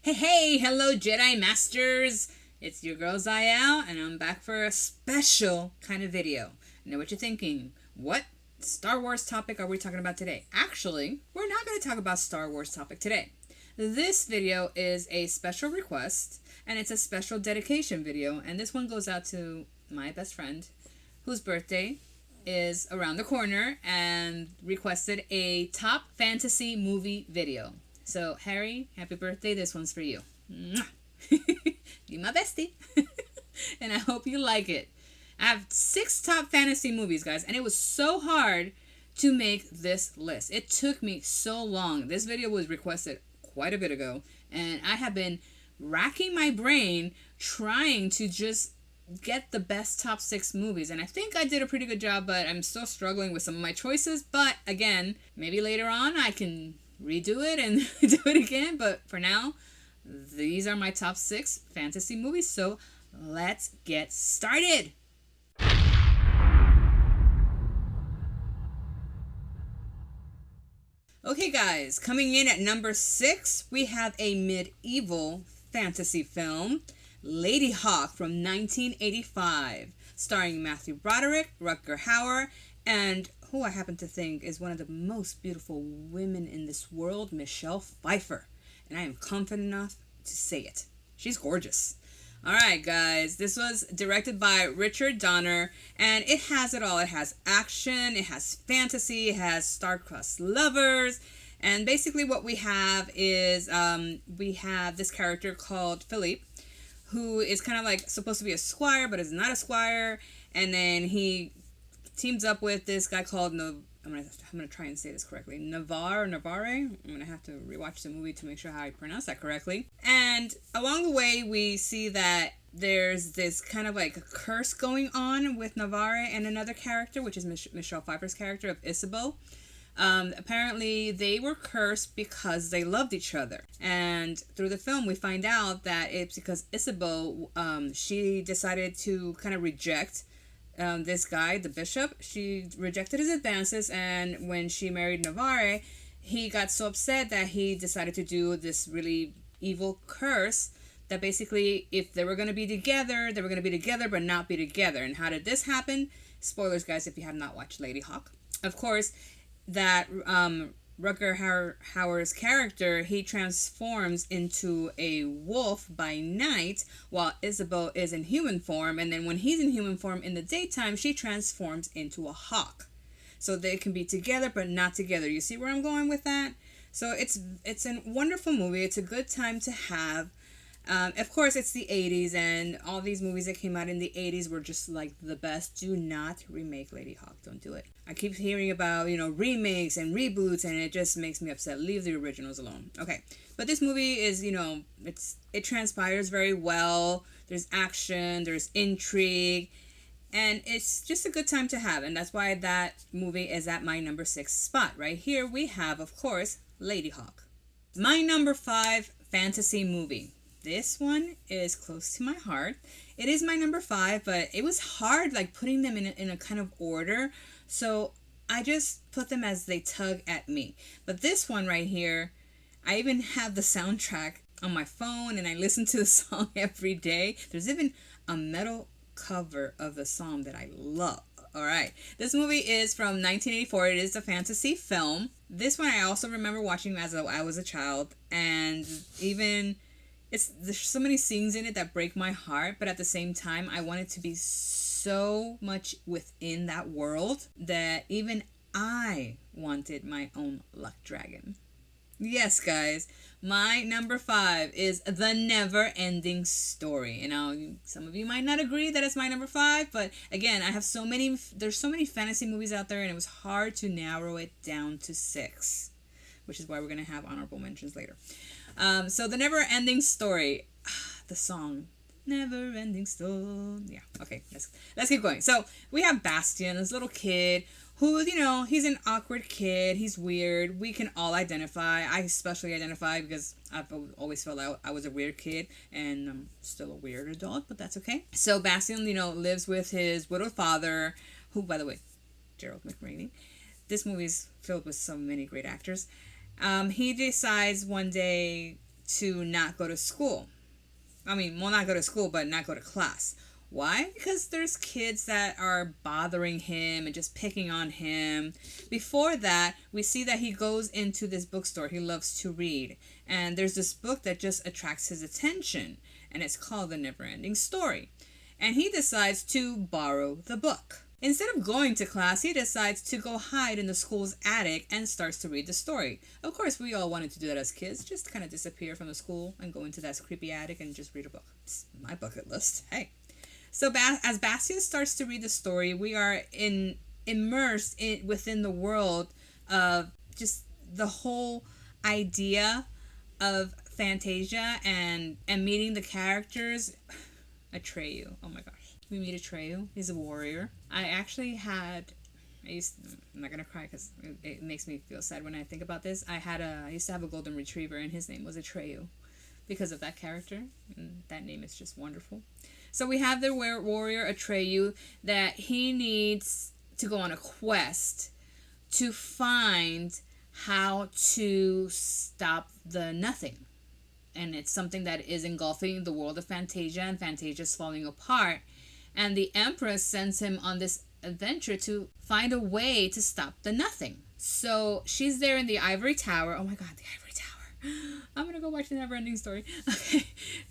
Hey, hello Jedi Masters! It's your girl Xyelle, and I'm back for a special kind of video. I know what you're thinking. What Star Wars topic are we talking about today? Actually, we're not going to talk about Star Wars topic today. This video is a special request, and it's a special dedication video, and this one goes out to my best friend, whose birthday is around the corner, and requested a top fantasy movie video. So, Harry, happy birthday. This one's for you. You my bestie. And I hope you like it. I have 6 top fantasy movies, guys, and it was so hard to make this list. It took me so long. This video was requested quite a bit ago, and I have been racking my brain trying to just get the best top 6 movies, and I think I did a pretty good job, but I'm still struggling with some of my choices. But again, maybe later on I can redo it and do it again, but for now, these are my top 6 fantasy movies, so let's get started. Okay guys, coming in at number 6, we have a medieval fantasy film, Ladyhawke from 1985, starring Matthew Broderick, Rutger Hauer, and who I happen to think is one of the most beautiful women in this world, Michelle Pfeiffer. And I am confident enough to say it. She's gorgeous. Alright guys, this was directed by Richard Donner, and it has it all. It has action, it has fantasy, it has star-crossed lovers, and basically what we have is, we have this character called Philippe, who is kind of like supposed to be a squire, but is not a squire, and then he teams up with this guy called I'm gonna try and say this correctly. Navarre. I'm gonna have to rewatch the movie to make sure how I pronounce that correctly. And along the way, we see that there's this kind of like a curse going on with Navarre and another character, which is Michelle Pfeiffer's character of Isabeau. Apparently, they were cursed because they loved each other. And through the film, we find out that it's because Isabeau, she decided to kind of reject this guy, the bishop. She rejected his advances, and when she married Navarre, he got so upset that he decided to do this really evil curse that basically, if they were going to be together, they were going to be together but not be together. And how did this happen? Spoilers, guys, if you have not watched Ladyhawke. Of course, that Rutger Hauer's character, he transforms into a wolf by night while Isabeau is in human form, and then when he's in human form in the daytime, she transforms into a hawk. So they can be together but not together. You see where I'm going with that? So it's a wonderful movie. It's a good time to have. Of course, it's the 80s, and all these movies that came out in the 80s were just like the best. Do not remake Ladyhawke. Don't do it. I keep hearing about, remakes and reboots, and it just makes me upset. Leave the originals alone. Okay, but this movie is, it transpires very well. There's action, there's intrigue, and it's just a good time to have, and that's why that movie is at my number 6 spot. Right here we have, of course, Ladyhawke. My number 5 fantasy movie. This one is close to my heart. It is my number 5, but it was hard like putting them in a kind of order. So I just put them as they tug at me. But this one right here, I even have the soundtrack on my phone and I listen to the song every day. There's even a metal cover of the song that I love. All right. This movie is from 1984. It is a fantasy film. This one I also remember watching as I was a child, and even there's so many scenes in it that break my heart, but at the same time, I want it to be so much within that world that even I wanted my own luck dragon. Yes, guys, my number 5 is The Never Ending Story. Some of you might not agree that it's my number 5, but again, there's so many fantasy movies out there, and it was hard to narrow it down to 6, which is why we're going to have honorable mentions later. So The Never Ending Story, the song, Never Ending Story. Yeah, okay, let's keep going. So we have Bastian, this little kid who, he's an awkward kid. He's weird. We can all identify. I especially identify because I've always felt I was a weird kid, and I'm still a weird adult, but that's okay. So Bastian, lives with his widowed father, who, by the way, Gerald McRaney. This movie's filled with so many great actors. He decides one day to not go to school. I mean, well, not go to school, but not go to class. Why? Because there's kids that are bothering him and just picking on him. Before that, we see that he goes into this bookstore. He loves to read. And there's this book that just attracts his attention. And it's called The Never-Ending Story. And he decides to borrow the book. Instead of going to class, he decides to go hide in the school's attic and starts to read the story. Of course, we all wanted to do that as kids. Just kind of disappear from the school and go into that creepy attic and just read a book. It's my bucket list. Hey. So as Bastian starts to read the story, we are immersed within the world of just the whole idea of Fantasia and meeting the characters. Atreyu. Oh my gosh. We meet Atreyu. He's a warrior. I actually had... I'm not going to cry because it makes me feel sad when I think about this. I used to have a golden retriever and his name was Atreyu because of that character. And that name is just wonderful. So we have the warrior Atreyu that he needs to go on a quest to find how to stop the nothing. And it's something that is engulfing the world of Fantasia, and Fantasia's falling apart. And the Empress sends him on this adventure to find a way to stop the nothing. So she's there in the Ivory Tower. Oh my god, the Ivory Tower. I'm gonna go watch The Never-Ending Story. Okay.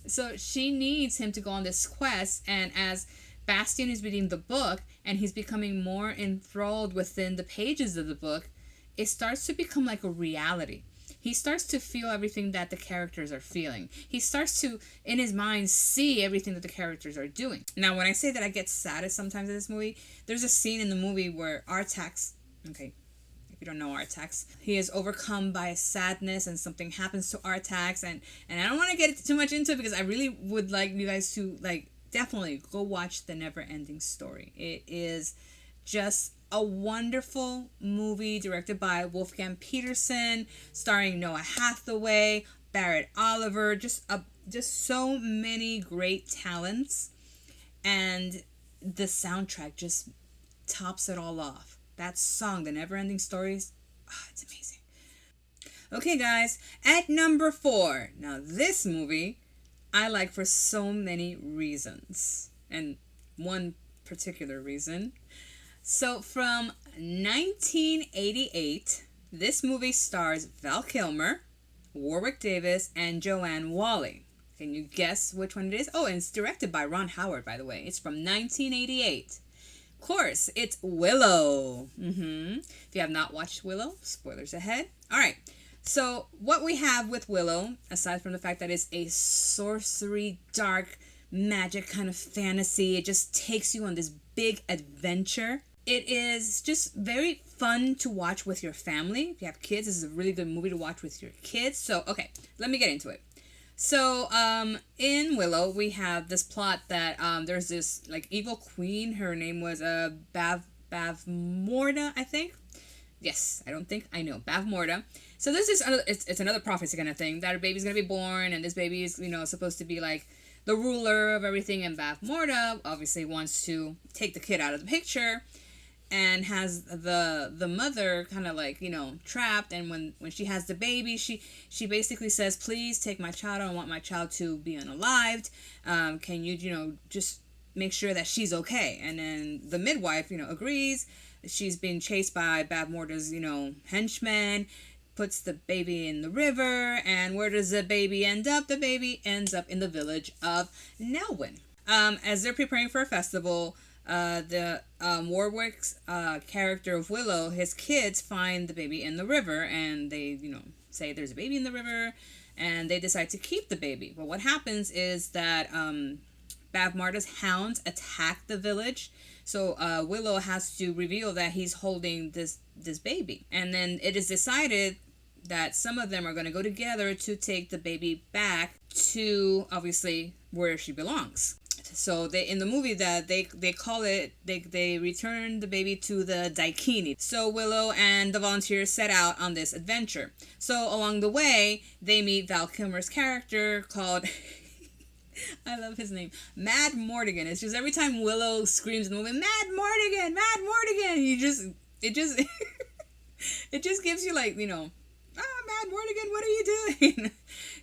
So she needs him to go on this quest, and as Bastian is reading the book and he's becoming more enthralled within the pages of the book, it starts to become like a reality. He starts to feel everything that the characters are feeling. He starts to, in his mind, see everything that the characters are doing. Now, when I say that I get sad sometimes in this movie, there's a scene in the movie where Artax, okay, if you don't know Artax, he is overcome by sadness and something happens to Artax. And I don't want to get too much into it because I really would like you guys to, definitely go watch The Never-Ending Story. It is just a wonderful movie directed by Wolfgang Petersen, starring Noah Hathaway, Barrett Oliver, just so many great talents, and the soundtrack just tops it all off. That song, The Never-Ending Stories, it's amazing. Okay, guys, at number 4. Now, this movie I like for so many reasons, and one particular reason. So from 1988, this movie stars Val Kilmer, Warwick Davis, and Joanne Whalley. Can you guess which one it is? Oh, and it's directed by Ron Howard, by the way. It's from 1988. Of course, it's Willow. If you have not watched Willow, spoilers ahead. All right. So what we have with Willow, aside from the fact that it's a sorcery, dark, magic kind of fantasy, it just takes you on this big adventure. It is just very fun to watch with your family. If you have kids, this is a really good movie to watch with your kids. So, okay, let me get into it. So, in Willow, we have this plot that there's this evil queen. Her name was Bavmorda, I think. Yes, I know Bavmorda. So this is it's another prophecy kind of thing that a baby's gonna be born, and this baby is supposed to be the ruler of everything. And Bavmorda obviously wants to take the kid out of the picture, and has the mother kind of trapped. And when she has the baby, she basically says, please take my child. I don't want my child to be unalived. Can you just make sure that she's okay? And then the midwife agrees. She's being chased by Bavmorda's henchmen, puts the baby in the river, and where does the baby end up? The baby ends up in the village of Nelwyn. As they're preparing for a festival, Warwick's character of Willow, his kids find the baby in the river, and they, say there's a baby in the river, and they decide to keep the baby. But what happens is that Bavmorda's hounds attack the village, so Willow has to reveal that he's holding this baby. And then it is decided that some of them are going to go together to take the baby back to, obviously, where she belongs. So in the movie that they call it, they return the baby to the Daikini. So Willow and the volunteers set out on this adventure. So along the way, they meet Val Kilmer's character called... I love his name, Mad Mortigan. It's just every time Willow screams in the movie, Mad Mortigan, Mad Mortigan, it just gives you Mad Mortigan, what are you doing?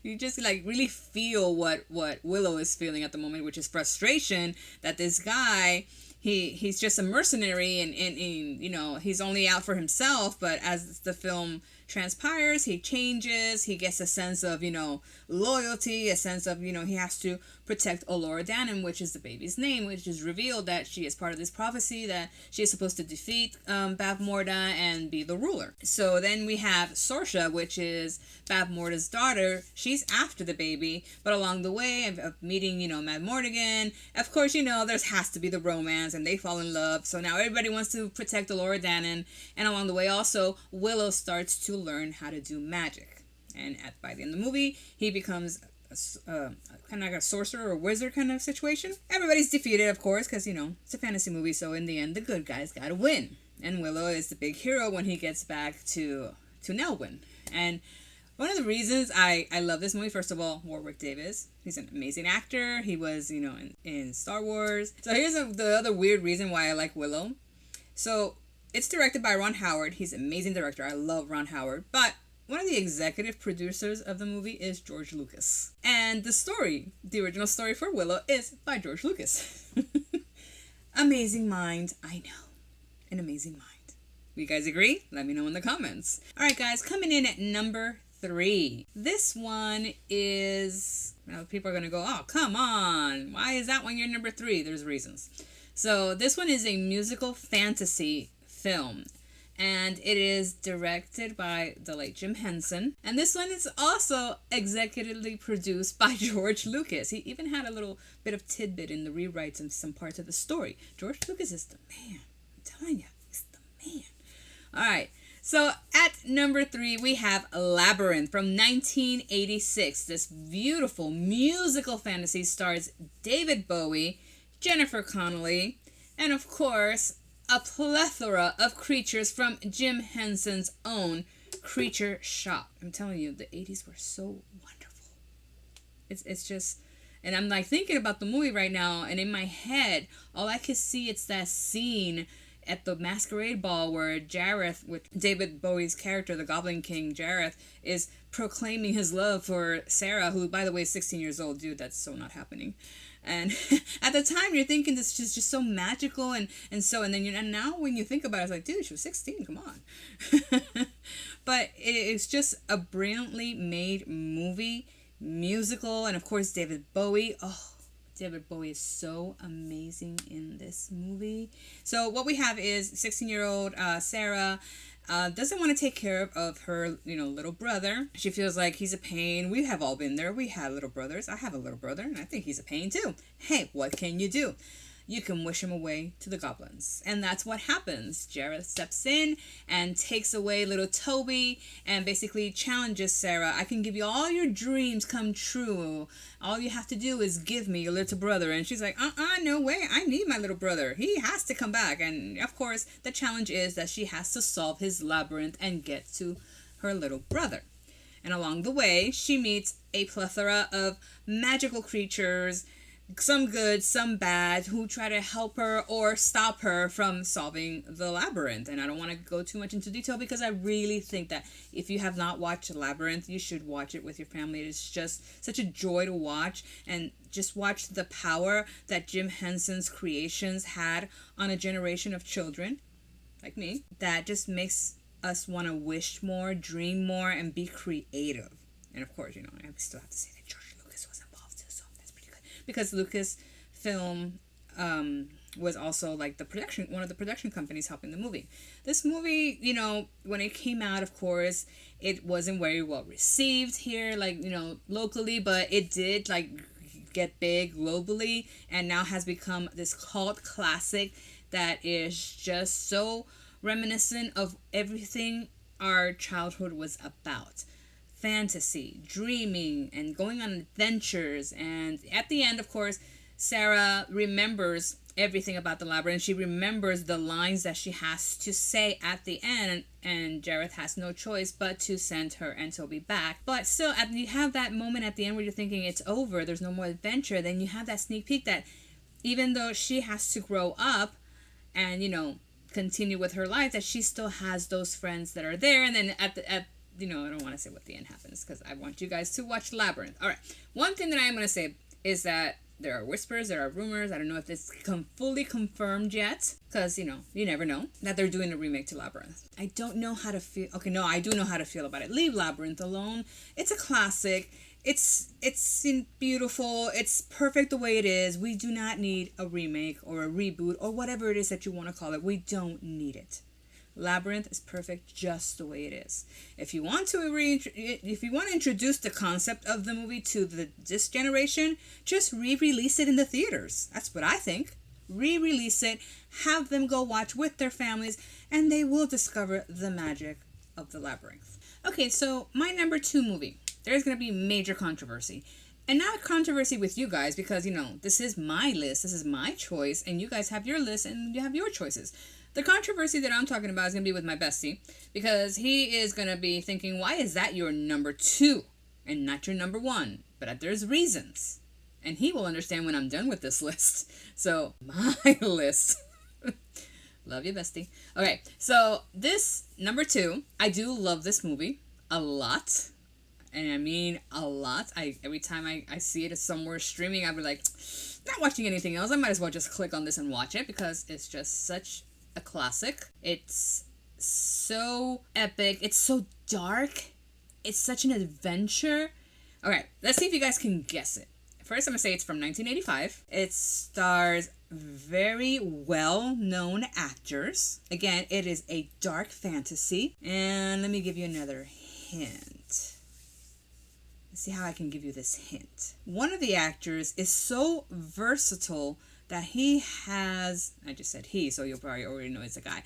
You just like really feel what Willow is feeling at the moment, which is frustration that this guy, he's just a mercenary, and you know, he's only out for himself. But as the film transpires, he changes. He gets a sense of, you know, loyalty, a sense of, you know, he has to protect Olora Danan, which is the baby's name, which is revealed that she is part of this prophecy that she is supposed to defeat Bavmorda and be the ruler. So then we have Sorsha, which is Bavmorda's daughter. She's after the baby, but along the way of meeting, you know, Mad Mortigan, of course, you know, there has to be the romance, and they fall in love. So now everybody wants to protect Olora Danan, and along the way also Willow starts to learn how to do magic, and by the end of the movie he becomes kind of like a sorcerer or wizard kind of situation. Everybody's defeated, of course, because, you know, it's a fantasy movie, so in the end the good guys gotta win, and Willow is the big hero when he gets back to Nelwyn. And one of the reasons I love this movie, first of all, Warwick Davis. He's an amazing actor. He was, you know, in Star Wars. So here's the other weird reason why I like Willow. So it's directed by Ron Howard. He's an amazing director. I love Ron Howard. But one of the executive producers of the movie is George Lucas. And the original story for Willow, is by George Lucas. Amazing mind, I know. An amazing mind. You guys agree? Let me know in the comments. Alright guys, coming in at number 3. This one is, you know, people are going to go, oh, come on. Why is that one your number 3? There's reasons. So this one is a musical fantasy film, and it is directed by the late Jim Henson. And this one is also executively produced by George Lucas. He even had a little bit of tidbit in the rewrites and some parts of the story. George Lucas is the man. I'm telling you, he's the man. All right. So at number 3, we have Labyrinth from 1986. This beautiful musical fantasy stars David Bowie, Jennifer Connelly, and of course, a plethora of creatures from Jim Henson's own Creature Shop. I'm telling you, the 80s were so wonderful. It's just, and I'm like thinking about the movie right now, and in my head, all I can see it's that scene at the masquerade ball where Jareth, with David Bowie's character, the Goblin King Jareth, is proclaiming his love for Sarah, who, by the way, is 16 years old. Dude, that's so not happening. And at the time, you're thinking this is just so magical, and then now when you think about it, it's like, dude, she was 16. Come on. But it's just a brilliantly made movie, musical, and of course David Bowie. Oh, David Bowie is so amazing in this movie. So what we have is 16-year-old Sarah. Doesn't want to take care of her, you know, little brother. She feels like he's a pain. We have all been there. We have little brothers. I have a little brother, and I think he's a pain too. Hey, what can you do? You can wish him away to the goblins. And that's what happens. Jareth steps in and takes away little Toby and basically challenges Sarah. I can give you all your dreams come true. All you have to do is give me your little brother. And she's like, no way. I need my little brother. He has to come back. And of course, the challenge is that she has to solve his labyrinth and get to her little brother. And along the way, she meets a plethora of magical creatures, some good, some bad, who try to help her or stop her from solving the labyrinth. And I don't want to go too much into detail because I really think that if you have not watched Labyrinth, you should watch it with your family. It is just such a joy to watch, and just watch the power that Jim Henson's creations had on a generation of children like me. That just makes us want to wish more, dream more, and be creative. And of course, you know, I still have to say that George Lucas was involved too, so that's pretty good. Because Lucasfilm was also like one of the production companies helping the movie. This movie, you know, when it came out, of course, it wasn't very well received here, like, you know, locally, but it did like get big globally, and now has become this cult classic that is just so reminiscent of everything our childhood was about. Fantasy, dreaming, and going on adventures. And at the end, of course, Sarah remembers everything about the labyrinth. She remembers the lines that she has to say at the end, and Jareth has no choice but to send her and Toby back. But still, you have that moment at the end where you're thinking it's over, there's no more adventure. Then you have that sneak peek that even though she has to grow up and, you know, continue with her life, that she still has those friends that are there. And then at I don't want to say what the end happens because I want you guys to watch Labyrinth. All right. One thing that I am going to say is that there are whispers, there are rumors. I don't know if it's fully confirmed yet because, you never know that they're doing a remake to Labyrinth. I don't know how to feel. Okay, no, I do know how to feel about it. Leave Labyrinth alone. It's a classic. It's beautiful. It's perfect the way it is. We do not need a remake or a reboot or whatever it is that you want to call it. We don't need it. Labyrinth is perfect just the way it is. If you want to introduce the concept of the movie to this generation, just re-release it in the theaters. That's what I think. Re-release it, have them go watch with their families, and they will discover the magic of the Labyrinth. Okay, so my number 2 movie. There's going to be major controversy. And not controversy with you guys because, this is my list, this is my choice, and you guys have your list and you have your choices. The controversy that I'm talking about is going to be with my bestie because he is going to be thinking, why is that your number 2 and not your number 1? But there's reasons. And he will understand when I'm done with this list. So, my list. Love you, bestie. Okay, so this number 2, I do love this movie a lot. And I mean a lot. Every time I see it somewhere streaming, I'll be like, not watching anything else. I might as well just click on this and watch it because it's just such a classic. It's so epic. It's so dark. It's such an adventure. All right, let's see if you guys can guess it. First, I'm going to say it's from 1985. It stars very well-known actors. Again, it is a dark fantasy. And let me give you another hint. Let's see how I can give you this hint. One of the actors is so versatile that he has, I just said he, so you'll probably already know it's a guy.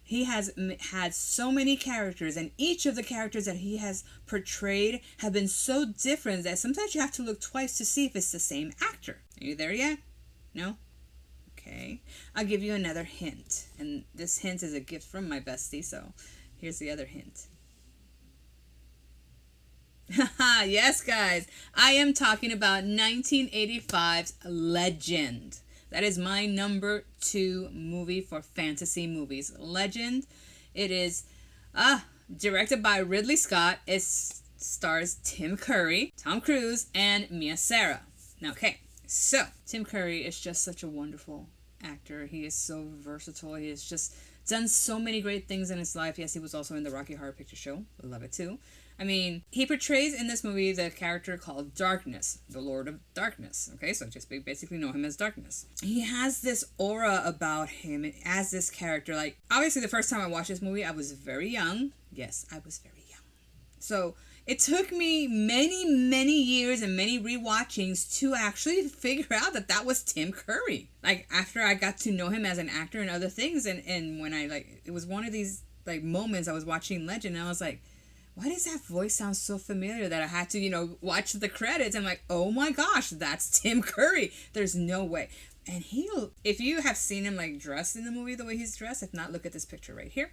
He has had so many characters, and each of the characters that he has portrayed have been so different that sometimes you have to look twice to see if it's the same actor. Are you there yet? No? Okay. I'll give you another hint. And this hint is a gift from my bestie, so here's the other hint. Haha, yes, guys. I am talking about 1985's Legend. That is my number 2 movie for fantasy movies. Legend. It is directed by Ridley Scott. It stars Tim Curry, Tom Cruise, and Mia Sara. Okay, so Tim Curry is just such a wonderful actor. He is so versatile. He has just done so many great things in his life. Yes, he was also in the Rocky Horror Picture Show. Love it too. I mean, he portrays in this movie the character called Darkness, the Lord of Darkness. Okay, so just basically know him as Darkness. He has this aura about him as this character. Like, obviously, the first time I watched this movie, I was very young. Yes, I was very young. So it took me many, many years and many rewatchings to actually figure out that was Tim Curry. Like, after I got to know him as an actor and other things, and when it was one of these, moments I was watching Legend, and I was like, why does that voice sound so familiar that I had to, watch the credits? I'm like, oh my gosh, that's Tim Curry. There's no way. And if you have seen him dressed in the movie the way he's dressed, if not, look at this picture right here.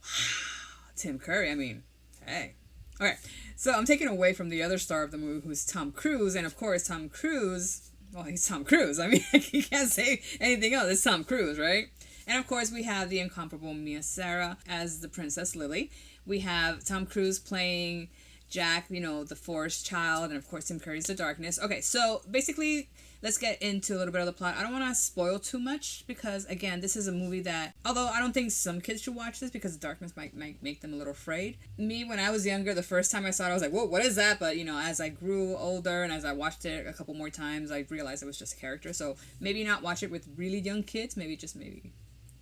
Wow, Tim Curry. I mean, hey. All right, so I'm taking away from the other star of the movie, who's Tom Cruise. And of course, Tom Cruise, well, he's Tom Cruise. I mean, you can't say anything else. It's Tom Cruise, right? And of course, we have the incomparable Mia Sara as the Princess Lily. We have Tom Cruise playing Jack, the forest child, and of course Tim Curry's the Darkness. Okay, so basically, let's get into a little bit of the plot. I don't want to spoil too much because, again, this is a movie that, although I don't think some kids should watch this because the darkness might make them a little afraid. Me, when I was younger, the first time I saw it, I was like, whoa, what is that? But, as I grew older and as I watched it a couple more times, I realized it was just a character. So maybe not watch it with really young kids, maybe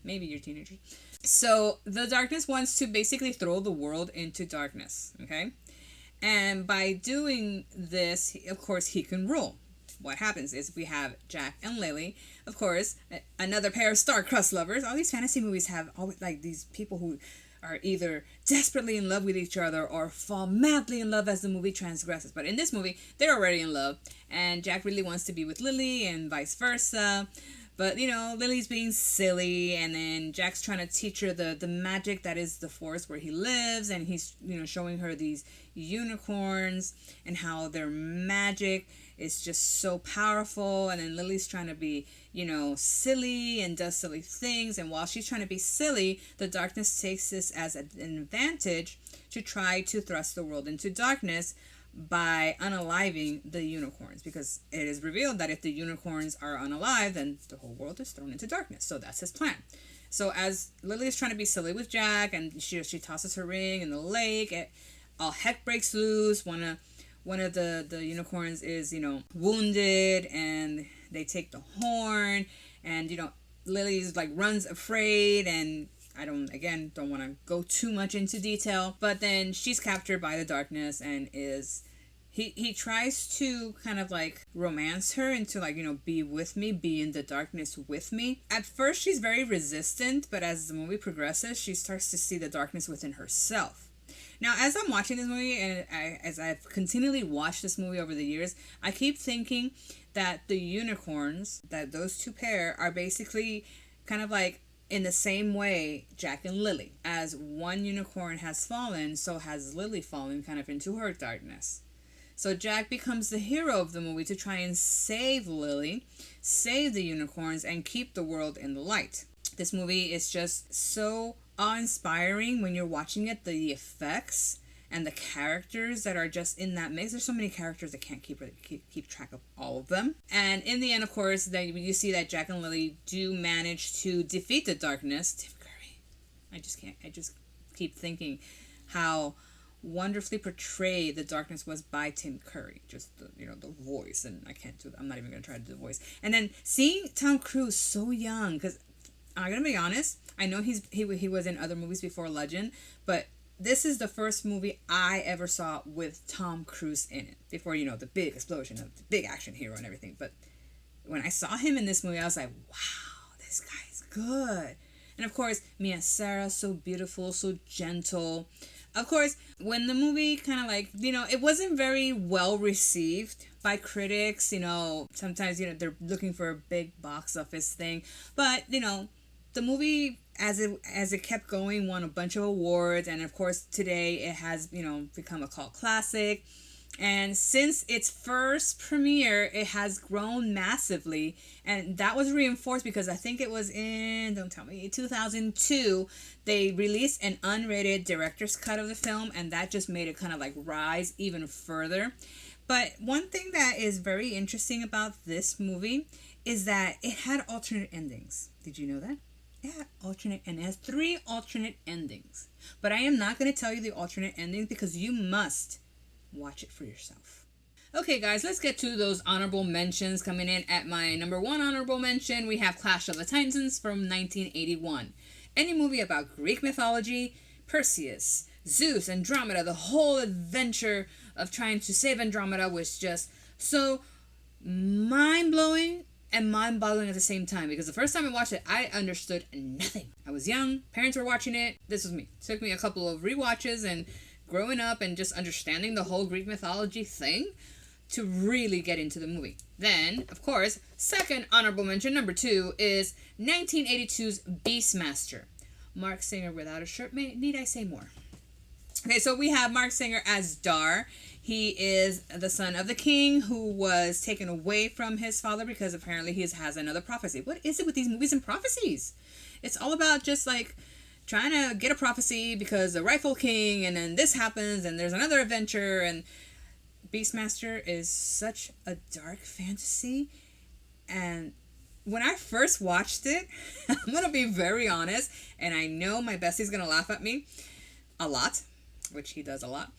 you're teenagers. So the Darkness wants to basically throw the world into darkness, okay? And by doing this, of course, he can rule. What happens is we have Jack and Lily, of course, another pair of star-crossed lovers. All these fantasy movies have always these people who are either desperately in love with each other or fall madly in love as the movie transgresses. But in this movie, they're already in love, and Jack really wants to be with Lily and vice versa. But, Lily's being silly, and then Jack's trying to teach her the magic that is the forest where he lives, and he's, showing her these unicorns and how their magic is just so powerful, and then Lily's trying to be, silly and does silly things, and while she's trying to be silly, the darkness takes this as an advantage to try to thrust the world into darkness by unaliving the unicorns, because it is revealed that if the unicorns are unalive, then the whole world is thrown into darkness. So that's his plan. So as Lily is trying to be silly with Jack, and she tosses her ring in the lake, all heck breaks loose. One of the unicorns is wounded, and they take the horn, and Lily's like runs afraid, and I don't want to go too much into detail, but then she's captured by the darkness, and he tries to kind of like romance her into like, be with me, be in the darkness with me. At first she's very resistant, but as the movie progresses, she starts to see the darkness within herself. Now, as I'm watching this movie, and as I've continually watched this movie over the years, I keep thinking that the unicorns, that those two pair are basically kind of like in the same way Jack and Lily. As one unicorn has fallen, so has Lily fallen kind of into her darkness. So Jack becomes the hero of the movie to try and save Lily, save the unicorns, and keep the world in the light. This movie is just so awe-inspiring when you're watching it. The effects and the characters that are just in that mix. There's so many characters that can't keep track of all of them. And in the end, of course, then you see that Jack and Lily do manage to defeat the darkness. Tim Curry. I just keep thinking how wonderfully portrayed the darkness was by Tim Curry. Just the voice, and I can't do that. I'm not even gonna try to do the voice. And then seeing Tom Cruise so young, because I'm gonna be honest, I know he was in other movies before Legend, but this is the first movie I ever saw with Tom Cruise in it. Before, the big explosion of the big action hero and everything. But when I saw him in this movie, I was like, wow, this guy's good. And of course, Mia Sara, so beautiful, so gentle. Of course, when the movie kind of like, it wasn't very well received by critics. Sometimes, they're looking for a big box office thing. But, the movie, as it kept going, won a bunch of awards, and of course today it has become a cult classic. And since its first premiere, it has grown massively, and that was reinforced because I think it was in 2002 they released an unrated director's cut of the film, and that just made it kind of like rise even further. But one thing that is very interesting about this movie is that it had alternate endings. Did you know that? It has 3 alternate endings. But I am not going to tell you the alternate endings because you must watch it for yourself. Okay, guys, let's get to those honorable mentions. Coming in at my number 1 honorable mention, we have Clash of the Titans from 1981. Any movie about Greek mythology, Perseus, Zeus, Andromeda, the whole adventure of trying to save Andromeda was just so mind-blowing and mind-boggling at the same time, because the first time I watched it, I understood nothing. I was young, parents were watching it, this was me. It took me a couple of rewatches and growing up and just understanding the whole Greek mythology thing to really get into the movie. Then, of course, second honorable mention, number 2, is 1982's Beastmaster. Mark Singer without a shirt, need I say more? Okay, so we have Mark Singer as Dar. He is the son of the king who was taken away from his father because apparently he has another prophecy. What is it with these movies and prophecies? It's all about just like trying to get a prophecy because the rightful king, and then this happens, and there's another adventure, and Beastmaster is such a dark fantasy. And when I first watched it, I'm going to be very honest, and I know my bestie's going to laugh at me a lot, which he does a lot.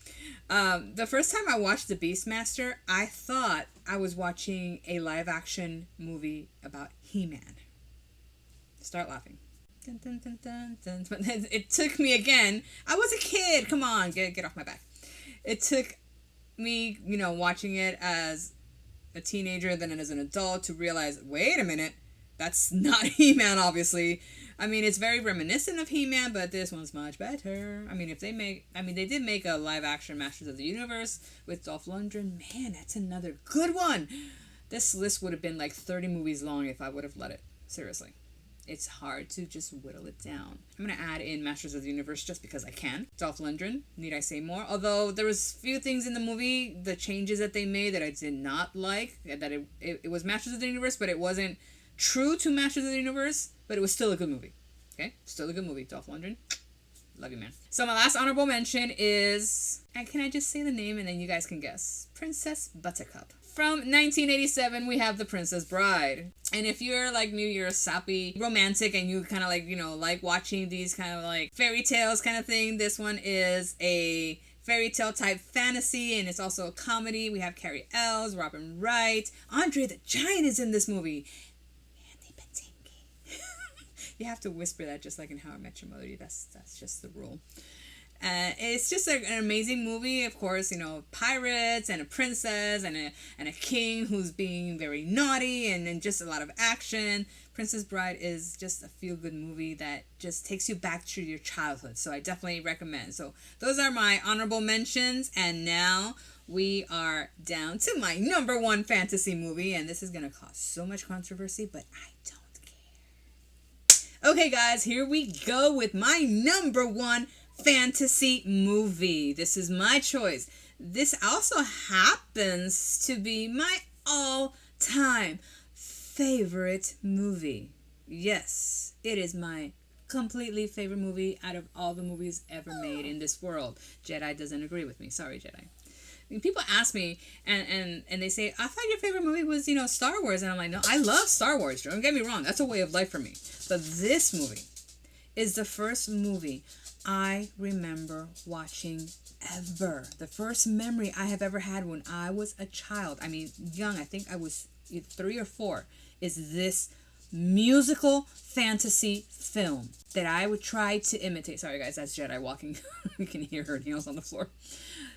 The first time I watched The Beastmaster, I thought I was watching a live-action movie about He-Man. Start laughing. Dun, dun, dun, dun, dun. But then it took me again. I was a kid. Come on, get off my back. It took me, watching it as a teenager, then as an adult, to realize, wait a minute, that's not He-Man, obviously. I mean, it's very reminiscent of He-Man, but this one's much better. I mean, they did make a live-action Masters of the Universe with Dolph Lundgren. Man, that's another good one. This list would have been like 30 movies long if I would have let it. Seriously. it's hard to just whittle it down. I'm going to add in Masters of the Universe just because I can. Dolph Lundgren, need I say more? Although there was few things in the movie, the changes that they made that I did not like, that it was Masters of the Universe, but it wasn't true to Masters of the Universe, but it was still a good movie. Okay? Still a good movie. Dolph Lundgren. Love you, man. So my last honorable mention is, and can I just say the name and then you guys can guess? Princess Buttercup. From 1987, we have The Princess Bride. And if you're like me, you're a sappy romantic and you kind of like, like watching these kind of like fairy tales kind of thing, this one is a fairy tale type fantasy, and it's also a comedy. We have Carrie Ells, Robin Wright, Andre the Giant is in this movie. You have to whisper that just like in How I Met Your Mother. That's just the rule. It's just an amazing movie. Of course, pirates and a princess and a king who's being very naughty and just a lot of action. Princess Bride is just a feel-good movie that just takes you back to your childhood. So I definitely recommend. So those are my honorable mentions. And now we are down to my number one fantasy movie. And this is going to cause so much controversy, but I don't. Okay, guys, here we go with my number one fantasy movie. This is my choice. This also happens to be my all-time favorite movie. Yes, it is my completely favorite movie out of all the movies ever made in this world. Jedi doesn't agree with me. Sorry, Jedi. People ask me and they say, I thought your favorite movie was, Star Wars. And I'm like, no, I love Star Wars. Don't get me wrong. That's a way of life for me. But this movie is the first movie I remember watching ever. The first memory I have ever had when I was a child. I mean, young. I think I was 3 or 4. Is this musical fantasy film that I would try to imitate. Sorry, guys. That's Jedi walking. You can hear her nails on the floor.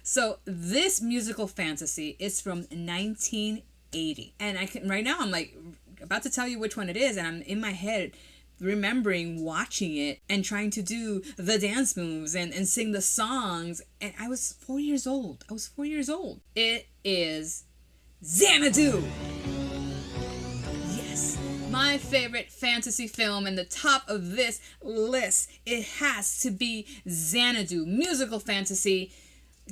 So this musical fantasy is from 1980. And right now I'm like about to tell you which one it is. And I'm in my head remembering watching it and trying to do the dance moves and sing the songs. And I was 4 years old. It is Xanadu. Yes, my favorite fantasy film and the top of this list. It has to be Xanadu, musical fantasy.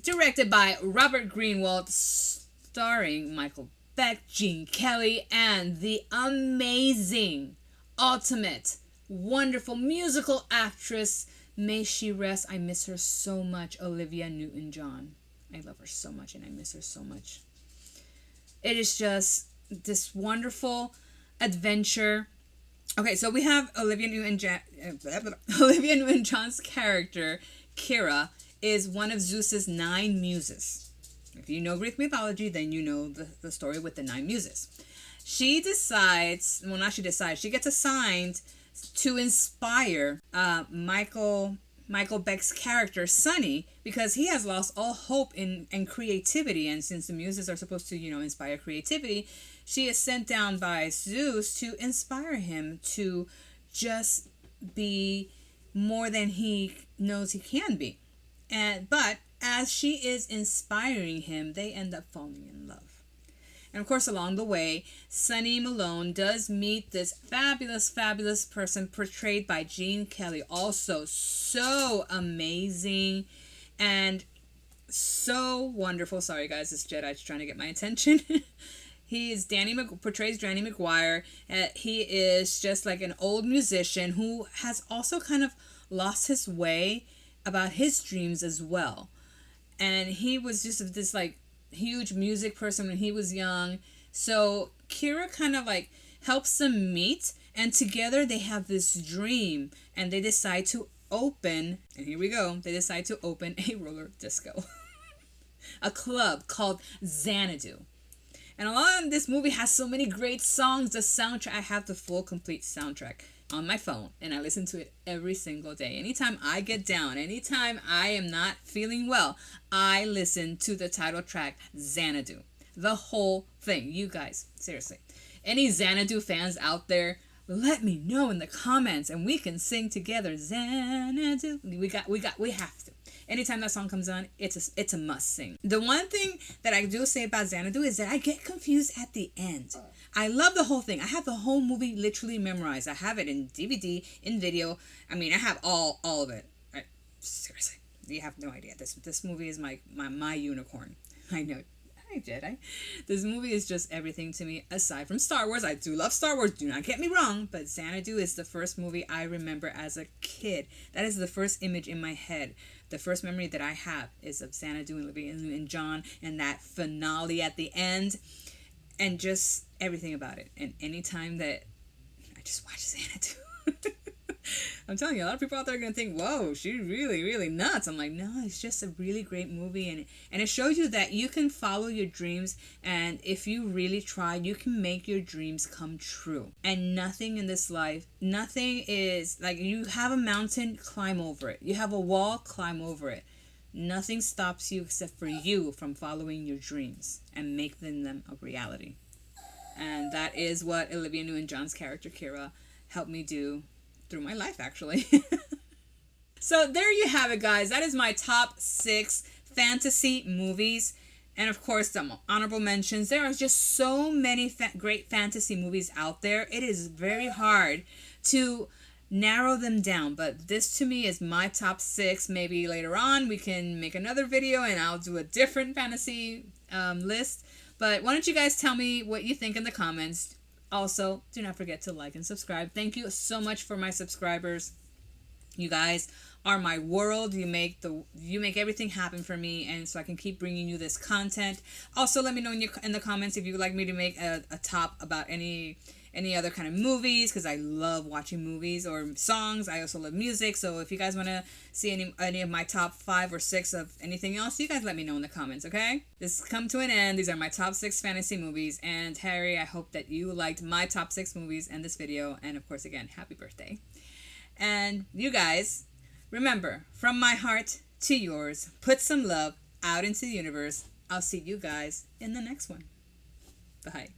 Directed by Robert Greenwald, starring Michael Beck, Gene Kelly, and the amazing, ultimate, wonderful musical actress, may she rest, I miss her so much, Olivia Newton-John. I love her so much and I miss her so much. It is just this wonderful adventure. Okay, so we have Olivia Newton-John's character, Kira, is one of Zeus's 9 muses. If you know Greek mythology, then you know the story with the 9 muses. She gets assigned to inspire Michael Beck's character, Sonny, because he has lost all hope in creativity. And since the muses are supposed to, inspire creativity, she is sent down by Zeus to inspire him to just be more than he knows he can be. But as she is inspiring him, they end up falling in love. And of course, along the way, Sonny Malone does meet this fabulous, fabulous person portrayed by Gene Kelly. Also so amazing and so wonderful. Sorry, guys, this Jedi's trying to get my attention. He is portrays Danny McGuire. He is just like an old musician who has also kind of lost his way about his dreams as well. And he was just this like huge music person when he was young. So Kira kind of like helps them meet, and together they have this dream, and they decide to open, and here we go, they decide to open a roller disco. A club called Xanadu. And along this movie has so many great songs. The soundtrack, I have the full complete soundtrack on my phone, and I listen to it every single day. Anytime I get down, anytime I am not feeling well, I listen to the title track, Xanadu. The whole thing. You guys, seriously. Any Xanadu fans out there, let me know in the comments and we can sing together. Xanadu. We have to. anytime that song comes on, it's a must sing. The one thing that I do say about Xanadu is that I get confused at the end. I love the whole thing. I have the whole movie literally memorized. I have it in DVD, in video. I mean, I have all of it. Seriously, you have no idea. This movie is my unicorn. I know. Hi, Jedi. This movie is just everything to me, aside from Star Wars. I do love Star Wars, do not get me wrong, but Xanadu is the first movie I remember as a kid. That is the first image in my head. The first memory that I have is of Xanadu and Olivia and John, and that finale at the end, and just everything about it. And anytime that I just watch Xanadu, I'm telling you, a lot of people out there are going to think, whoa, she's really, really nuts. I'm like, no, it's just a really great movie. And it shows you that you can follow your dreams. And if you really try, you can make your dreams come true. And nothing in this life, nothing is like, you have a mountain, climb over it. You have a wall, climb over it. Nothing stops you except for you from following your dreams and making them a reality. And that is what Olivia Newton-John's character, Kira, helped me do through my life, actually. So there you have it, guys. That is my top 6 fantasy movies. And of course, some honorable mentions. There are just so many great fantasy movies out there. It is very hard to narrow them down. But this, to me, is my top 6. Maybe later on we can make another video and I'll do a different fantasy list. But why don't you guys tell me what you think in the comments. Also, do not forget to like and subscribe. Thank you so much for my subscribers. You guys are my world. You make everything happen for me, and so I can keep bringing you this content. Also, let me know in the comments if you would like me to make a top about any other kind of movies, because I love watching movies or songs. I also love music. So if you guys want to see any of my top 5 or 6 of anything else, you guys let me know in the comments, okay? This has come to an end. These are my top 6 fantasy movies. And Harry, I hope that you liked my top 6 movies and this video. And of course, again, happy birthday. And you guys, remember, from my heart to yours, put some love out into the universe. I'll see you guys in the next one. Bye.